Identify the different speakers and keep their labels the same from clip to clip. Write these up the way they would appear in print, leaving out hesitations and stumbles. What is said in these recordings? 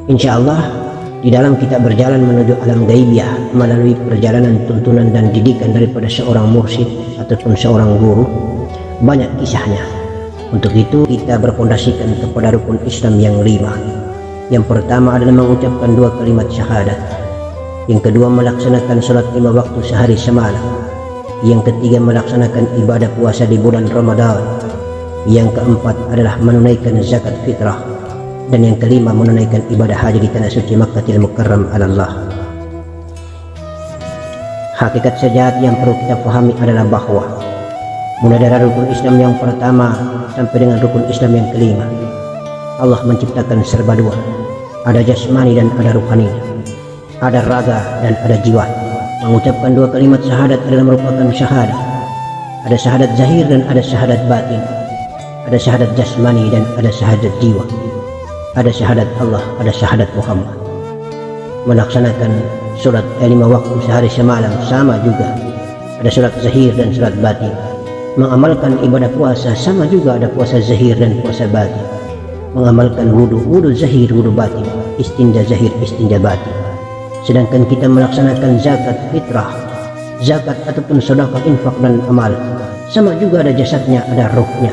Speaker 1: Insyaallah di dalam kita berjalan menuju alam gaibiyah melalui perjalanan tuntunan dan didikan daripada seorang mursyid ataupun seorang guru, banyak kisahnya. Untuk itu kita berfondasikan kepada rukun Islam yang 5. Yang pertama adalah mengucapkan 2 kalimat syahadat. Yang kedua melaksanakan salat 5 waktu sehari semalam. Yang ketiga melaksanakan ibadah puasa di bulan Ramadan. Yang keempat adalah menunaikan zakat fitrah. Dan yang kelima menunaikan ibadah haji di tanah suci Makkahil Mukarram Allah. Hakikat sejati yang perlu kita pahami adalah bahwa mulai dari rukun Islam yang pertama sampai dengan rukun Islam yang kelima, Allah menciptakan serba dua, ada jasmani dan ada ruhani, ada raga dan ada jiwa. Mengucapkan 2 kalimat syahadat adalah merupakan syahadat. Ada syahadat zahir dan ada syahadat batin, ada syahadat jasmani dan ada syahadat jiwa. Ada syahadat Allah, ada syahadat Muhammad. Melaksanakan sholat 5 waktu sehari semalam sama juga. Ada sholat zahir dan sholat batin. Mengamalkan ibadah puasa sama juga, ada puasa zahir dan puasa batin. Mengamalkan wudu zahir, wudu batin. Istinja zahir, istinja batin. Sedangkan kita melaksanakan zakat fitrah, zakat ataupun sedekah, infak dan amal, sama juga, ada jasadnya, ada ruhnya.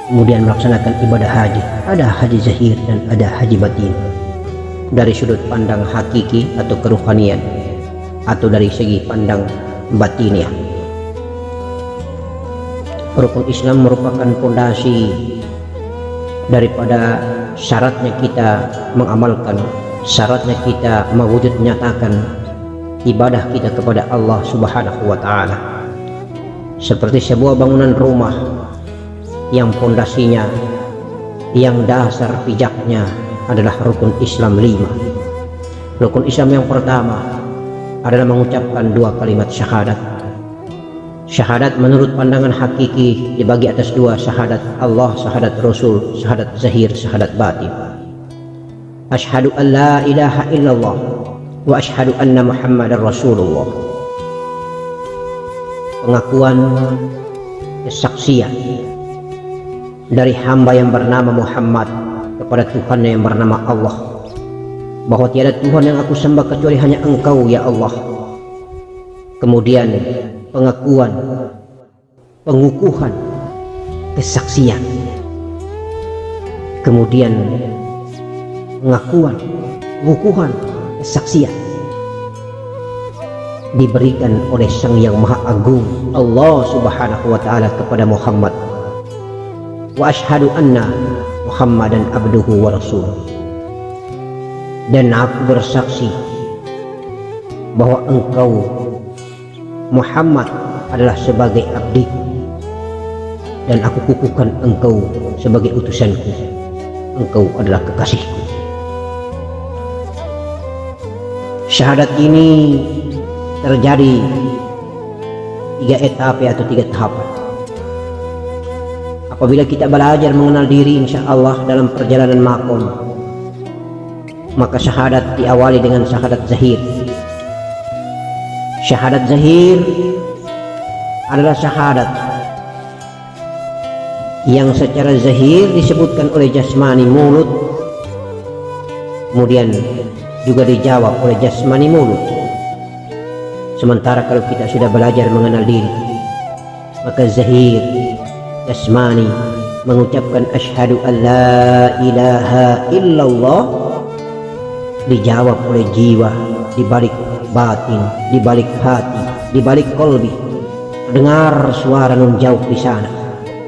Speaker 1: Kemudian melaksanakan ibadah haji, ada haji zahir dan ada haji batin. Dari sudut pandang hakiki atau keruhanian, atau dari segi pandang batiniah. Rukun Islam merupakan fondasi daripada syaratnya kita mengamalkan, syaratnya kita mewujud nyatakan ibadah kita kepada Allah Subhanahu wa Ta'ala. Seperti sebuah bangunan rumah yang fondasinya, yang dasar pijaknya adalah rukun Islam 5. Rukun Islam yang pertama adalah mengucapkan 2 kalimat syahadat. Syahadat menurut pandangan hakiki dibagi atas 2, syahadat Allah, syahadat Rasul, syahadat zahir, syahadat batin. Asyhadu an la ilaha illallah wa asyhadu anna Muhammadar Rasulullah. Pengakuan, kesaksian dari hamba yang bernama Muhammad kepada Tuhan yang bernama Allah, bahwa tiada Tuhan yang aku sembah kecuali hanya Engkau ya Allah. Kemudian pengakuan, pengukuhan, kesaksian. Kemudian pengakuan, pengukuhan, kesaksian diberikan oleh Sang Yang Maha Agung Allah Subhanahu wa Ta'ala kepada Muhammad. Wa asyhadu anna Muhammadan abduhu wa rasuluh. Dan aku bersaksi bahwa engkau Muhammad adalah sebagai abdiku, dan aku kukuhkan engkau sebagai utusanku. Engkau adalah kekasihku. Syahadat ini terjadi 3 etape atau 3 tahapan. Apabila kita belajar mengenal diri insya Allah dalam perjalanan makom, maka syahadat diawali dengan syahadat zahir. Syahadat zahir adalah syahadat yang secara zahir disebutkan oleh jasmani mulut, kemudian juga dijawab oleh jasmani mulut. Sementara kalau kita sudah belajar mengenal diri, maka zahir jasmani mengucapkan asyhadu an la ilaha illallah, dijawab oleh jiwa di balik batin, di balik hati, di balik qalbi. Dengar suara nun jauh di sana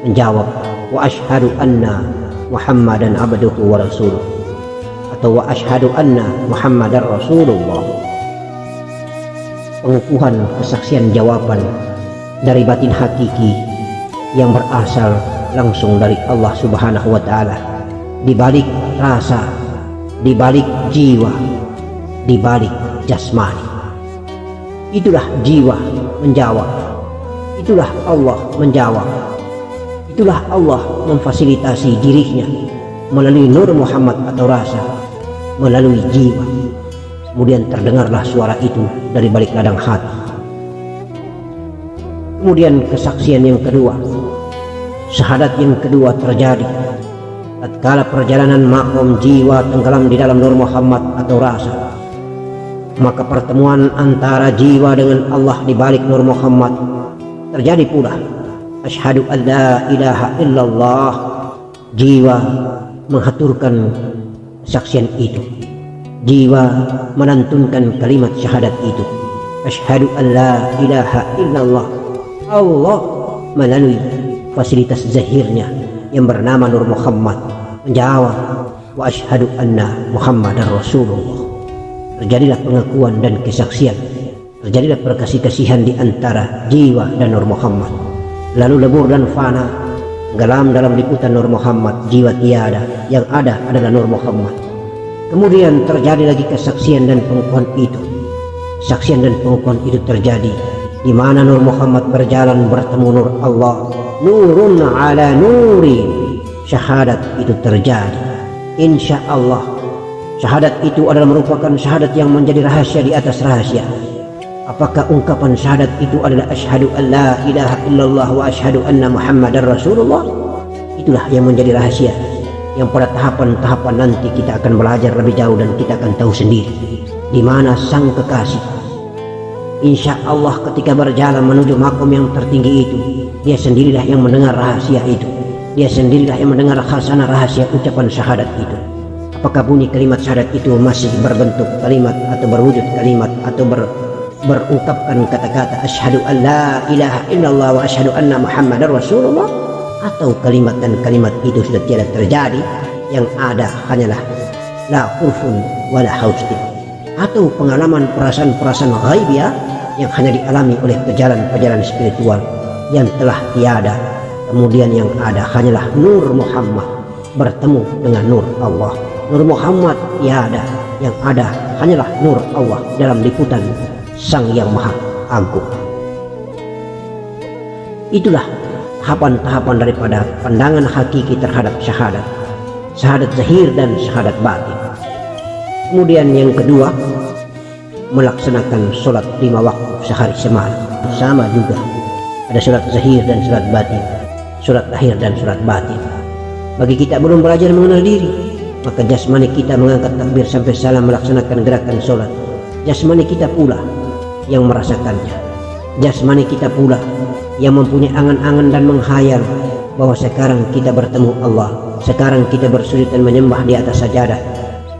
Speaker 1: menjawab wa asyhadu anna Muhammadan abduhu wa rasuluh, atau wa asyhadu anna Muhammadar Rasulullah. Pengukuhan kesaksian jawaban dari batin hakiki yang berasal langsung dari Allah Subhanahu wa taala, di balik rasa, di balik jiwa, di balik jasmani. Itulah jiwa menjawab, itulah Allah menjawab, itulah Allah memfasilitasi dirinya melalui nur Muhammad atau rasa, melalui jiwa. Kemudian terdengarlah suara itu dari balik ladang hati. Kemudian kesaksian yang kedua, syahadat yang kedua terjadi tatkala perjalanan makom jiwa tenggelam di dalam nur Muhammad atau rasa. Maka pertemuan antara jiwa dengan Allah di balik nur Muhammad terjadi pula. Asyhadu an la ilaha illallah, jiwa menghaturkan kesaksian itu, jiwa melantunkan kalimat syahadat itu, asyhadu an la ilaha illallah. Allah melalui fasilitas zahirnya yang bernama nur Muhammad menjawab wa asyhadu anna Muhammadar Rasulullah. Terjadilah pengakuan dan kesaksian, terjadilah perkasih-kasihan di antara jiwa dan nur Muhammad. Lalu lebur dan fana, tenggelam dalam liputan nur Muhammad, jiwa tiada, yang ada adalah nur Muhammad. Kemudian terjadi lagi kesaksian dan pengukuhan itu. Kesaksian dan pengukuhan itu terjadi di mana nur Muhammad berjalan bertemu nur Allah, nurun ala nurin. Syahadat itu terjadi, insya Allah. Syahadat itu adalah merupakan syahadat yang menjadi rahasia di atas rahasia. Apakah ungkapan syahadat itu adalah asyhadu an la ilaha illallah wa asyhadu anna Muhammadar Rasulullah? Itulah yang menjadi rahasia, yang pada tahapan-tahapan nanti kita akan belajar lebih jauh dan kita akan tahu sendiri di mana sang kekasih. Insya Allah ketika berjalan menuju makom yang tertinggi itu, dia sendirilah yang mendengar rahasia itu, dia sendirilah yang mendengar khasanah rahasia ucapan syahadat itu. Apakah bunyi kalimat syahadat itu masih berbentuk kalimat atau berwujud kalimat atau berungkapkan kata-kata asyhadu an la ilaha illallah wa asyhadu anna Muhammadar Rasulullah, atau kalimat dan kalimat itu sudah tiada terjadi, yang ada hanyalah la hurfun wala haustin, atau pengalaman perasaan-perasaan ghaibiyah yang hanya dialami oleh pejalan-pejalan spiritual yang telah tiada. Kemudian yang ada hanyalah nur Muhammad bertemu dengan nur Allah. Nur Muhammad tiada, yang ada hanyalah nur Allah dalam liputan Sang Yang Maha Agung. Itulah tahapan-tahapan daripada pandangan hakiki terhadap syahadat, syahadat zahir dan syahadat batin. Kemudian yang kedua, melaksanakan sholat 5 waktu sehari semalam. Sama juga, ada sholat zahir dan sholat batin, sholat lahir dan sholat batin. Bagi kita belum belajar mengenal diri, maka jasmani kita mengangkat takbir sampai salam melaksanakan gerakan sholat. Jasmani kita pula yang merasakannya, jasmani kita pula yang mempunyai angan-angan dan menghayal bahwa sekarang kita bertemu Allah, sekarang kita bersujud dan menyembah di atas sajadah,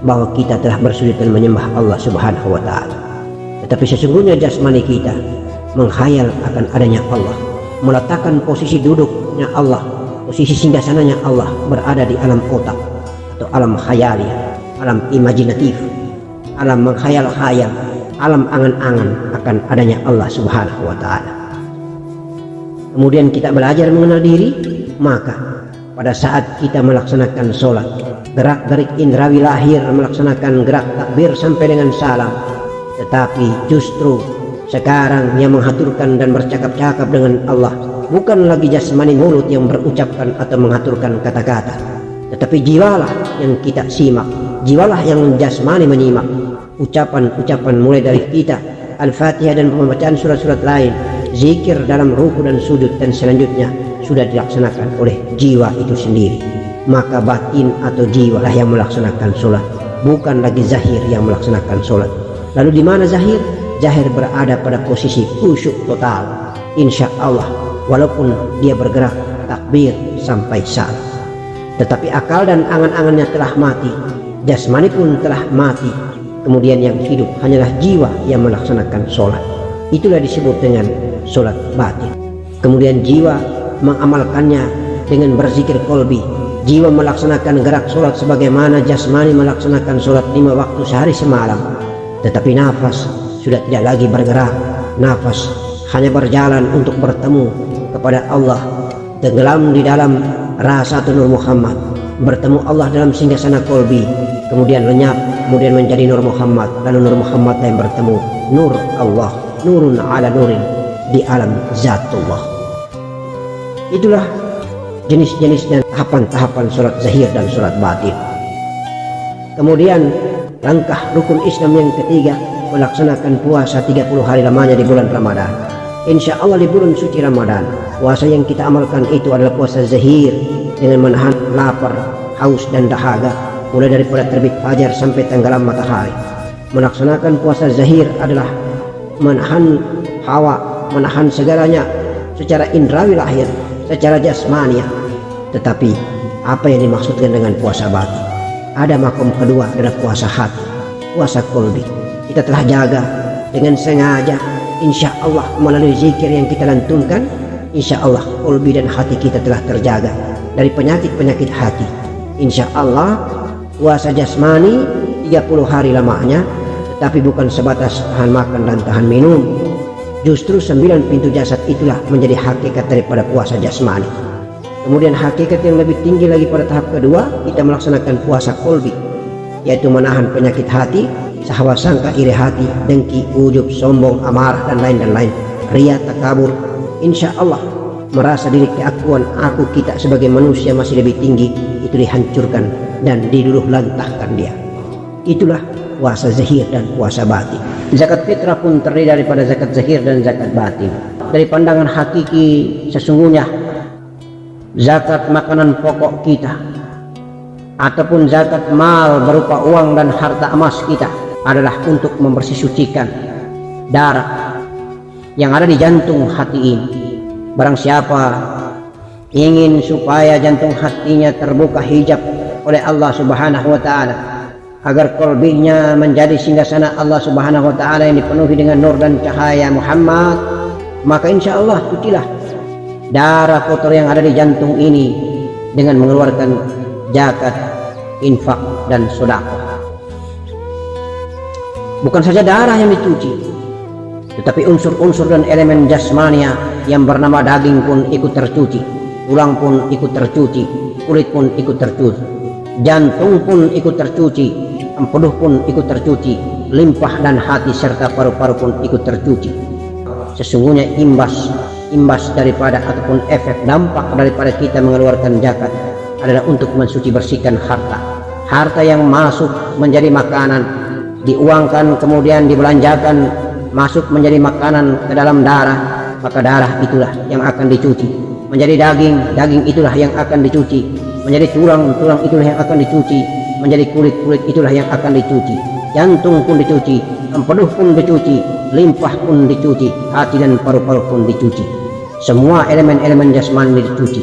Speaker 1: bahwa kita telah bersujud dan menyembah Allah Subhanahu wa ta'ala. Tetapi sesungguhnya jasmani kita menghayal akan adanya Allah, meletakkan posisi duduknya Allah, posisi singgasananya Allah berada di alam otak atau alam khayali, alam imajinatif, alam menghayal-hayal, alam angan-angan akan adanya Allah Subhanahu wa ta'ala. Kemudian kita belajar mengenal diri, maka pada saat kita melaksanakan sholat, gerak-gerik indrawi lahir melaksanakan gerak takbir sampai dengan salam. Tetapi justru sekarang yang menghaturkan dan bercakap-cakap dengan Allah bukan lagi jasmani mulut yang berucapkan atau menghaturkan kata-kata, tetapi jiwalah yang kita simak, jiwalah yang jasmani menyimak ucapan-ucapan mulai dari kita Al-Fatihah dan pembacaan surat-surat lain, zikir dalam ruku dan sujud, dan selanjutnya sudah dilaksanakan oleh jiwa itu sendiri. Maka batin atau jiwa lah yang melaksanakan sholat bukan lagi zahir yang melaksanakan sholat. Lalu di mana zahir? Zahir berada pada posisi khusyuk total, insya Allah, walaupun dia bergerak takbir sampai salat. Tetapi akal dan angan-angannya telah mati, jasmani pun telah mati. Kemudian yang hidup hanyalah jiwa yang melaksanakan sholat. Itulah disebut dengan sholat batin. Kemudian jiwa mengamalkannya dengan berzikir kolbi. Jiwa melaksanakan gerak sholat sebagaimana jasmani melaksanakan sholat 5 waktu sehari semalam. Tetapi nafas sudah tidak lagi bergerak. Nafas hanya berjalan untuk bertemu kepada Allah, tenggelam di dalam rasa Nur Muhammad, bertemu Allah dalam singgasana kolbi, kemudian lenyap, kemudian menjadi Nur Muhammad, lalu Nur Muhammad yang bertemu Nur Allah, nurun ala nurin di alam zatullah. Itulah jenis-jenis dan tahapan-tahapan sholat zahir dan sholat batin. Kemudian langkah rukun Islam yang ketiga, melaksanakan puasa 30 hari lamanya di bulan Ramadan. Insya Allah di bulan suci Ramadan, puasa yang kita amalkan itu adalah puasa zahir dengan menahan lapar, haus dan dahaga mulai daripada terbit fajar sampai tenggelam matahari. Melaksanakan puasa zahir adalah menahan hawa, menahan segalanya secara indrawi lahir, secara jasmania. Tetapi apa yang dimaksudkan dengan puasa batin? Ada makom kedua adalah puasa hati, puasa kolbi. Kita telah jaga dengan sengaja, insya Allah melalui zikir yang kita lantunkan, insya Allah kolbi dan hati kita telah terjaga dari penyakit-penyakit hati. Insya Allah puasa jasmani 30 hari lamanya, tetapi bukan sebatas tahan makan dan tahan minum. Justru 9 pintu jasad itulah menjadi hakikat daripada puasa jasmani. Kemudian hakikat yang lebih tinggi lagi pada tahap kedua, kita melaksanakan puasa kolbi, yaitu menahan penyakit hati, sahwa sangka, iri hati, dengki, ujub, sombong, amarah dan lain-lain, ria, takabur. Insya Allah merasa diri keakuan aku kita sebagai manusia masih lebih tinggi, itu dihancurkan dan diluluh lantahkan dia. Itulah puasa zahir dan puasa batin. Zakat fitrah pun terdiri daripada zakat zahir dan zakat batin. Dari pandangan hakiki, sesungguhnya zakat makanan pokok kita ataupun zakat mal berupa uang dan harta emas kita adalah untuk membersihsucikan darah yang ada di jantung hati ini. Barang siapa ingin supaya jantung hatinya terbuka hijab oleh Allah Subhanahu wa taala, agar kolbinya menjadi singgasana Allah Subhanahu wa taala yang dipenuhi dengan nur dan cahaya Muhammad, maka insya Allah cucilah darah kotor yang ada di jantung ini dengan mengeluarkan zakat, infak dan sedekah. Bukan saja darah yang dicuci, tetapi unsur-unsur dan elemen jasmania yang bernama daging pun ikut tercuci, tulang pun ikut tercuci, kulit pun ikut tercuci, jantung pun ikut tercuci, empedu pun ikut tercuci, limpah dan hati serta paru-paru pun ikut tercuci. Sesungguhnya imbas daripada ataupun efek dampak daripada kita mengeluarkan zakat adalah untuk mensuci bersihkan harta yang masuk menjadi makanan, diuangkan kemudian dibelanjakan, masuk menjadi makanan ke dalam darah, maka darah itulah yang akan dicuci. Menjadi daging itulah yang akan dicuci. Menjadi tulang itulah yang akan dicuci. Menjadi kulit itulah yang akan dicuci. Jantung pun dicuci, empedu pun dicuci, limpah pun dicuci, hati dan paru-paru pun dicuci. Semua elemen-elemen jasmani dicuci.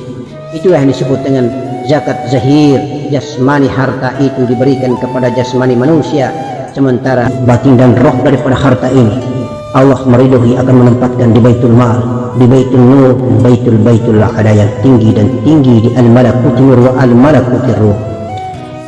Speaker 1: Itulah yang disebut dengan zakat zahir. Jasmani harta itu diberikan kepada jasmani manusia, sementara batin dan roh daripada harta ini Allah meridhoi akan menempatkan di Baitul Mal, di Baitul Nur, Baitul ada yang tinggi dan tinggi di Al-Malakuti Nur wa Al-Malakuti Ruh.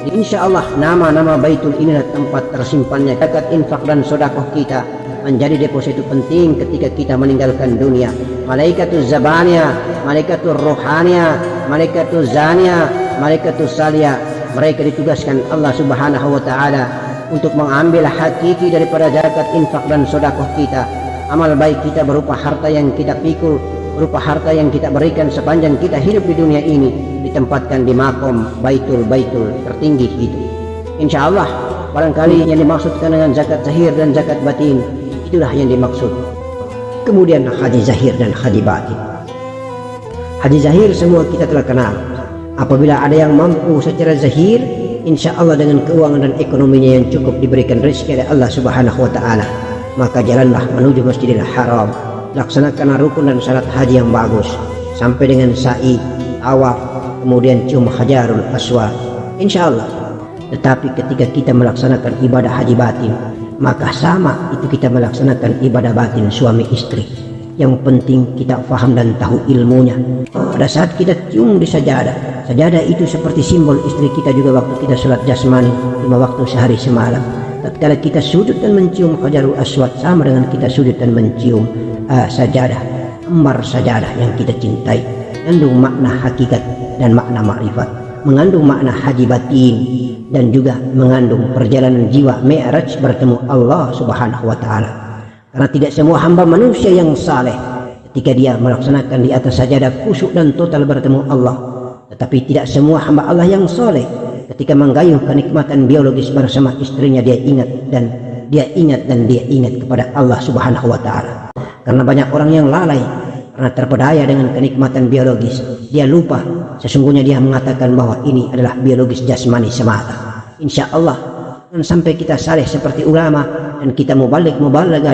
Speaker 1: Insya Allah nama-nama Baitul inilah tempat tersimpannya zakat, infak dan sedekah kita, menjadi deposito penting ketika kita meninggalkan dunia. Malaikatul Zabania, Malaikatul Rohania, Malaikatul Zania, Malaikatul Salia, mereka ditugaskan Allah Subhanahu wa taala untuk mengambil hakiki daripada zakat, infak dan sedekah kita. Amal baik kita berupa harta yang kita pikul, berupa harta yang kita berikan sepanjang kita hidup di dunia ini, ditempatkan di makom baitul tertinggi itu. Insya Allah barangkali yang dimaksudkan dengan zakat zahir dan zakat batin itulah yang dimaksud. Kemudian haji zahir dan haji batin. Haji zahir semua kita telah kenal. Apabila ada yang mampu secara zahir insya Allah dengan keuangan dan ekonominya yang cukup, diberikan rezeki oleh Allah Subhanahu wa Ta'ala, maka jalanlah menuju Masjidil Haram, laksanakan rukun dan syarat haji yang bagus, sampai dengan sa'i, tawaf, kemudian cium Hajarul Aswad, insya Allah. Tetapi ketika kita melaksanakan ibadah haji batin, maka sama itu kita melaksanakan ibadah batin suami istri. Yang penting kita faham dan tahu ilmunya. Pada saat kita cium di sajadah, sajadah itu seperti simbol istri kita juga waktu kita sholat jasmani 5 waktu sehari semalam. Tatkala kita sujud dan mencium Hajarul Aswad, sama dengan kita sujud dan mencium sajadah, embar sajadah yang kita cintai. Mengandung makna hakikat dan makna makrifat, mengandung makna haji batin, dan juga mengandung perjalanan jiwa mi'raj bertemu Allah Subhanahu wa Ta'ala. Karena tidak semua hamba manusia yang saleh ketika dia melaksanakan di atas sajadah khusyuk dan total bertemu Allah. Tetapi tidak semua hamba Allah yang soleh ketika menggayuh kenikmatan biologis bersama istrinya, dia ingat kepada Allah Subhanahu wa Ta'ala. Karena banyak orang yang lalai karena terpedaya dengan kenikmatan biologis, dia lupa sesungguhnya dia mengatakan bahwa ini adalah biologis jasmani semata. Insya Allah, dan sampai kita saleh seperti ulama dan kita mubaligh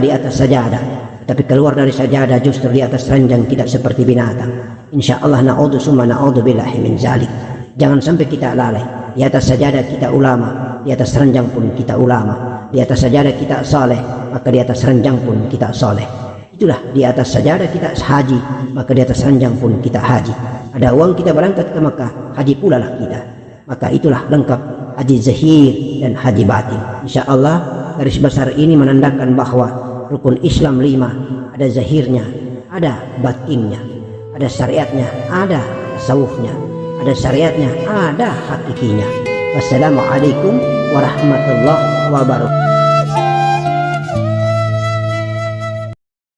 Speaker 1: di atas sajadah, tapi keluar dari sajadah justru di atas ranjang kita seperti binatang. Insya Allah na'udzu billahi min zalik. Jangan sampai kita lalai. Di atas sajadah kita ulama, di atas ranjang pun kita ulama. Di atas sajadah kita saleh, maka di atas ranjang pun kita saleh. Itulah, di atas sajadah kita haji, maka di atas ranjang pun kita haji. Ada uang kita berangkat ke Makkah, haji pula lah kita. Maka itulah lengkap haji zahir dan haji batin. Insya Allah garis besar ini menandakan bahwa rukun Islam 5, ada zahirnya, ada batinnya, ada syariatnya, ada tasawufnya, ada syariatnya, ada hakikinya. Wassalamualaikum warahmatullahi wabarakatuh.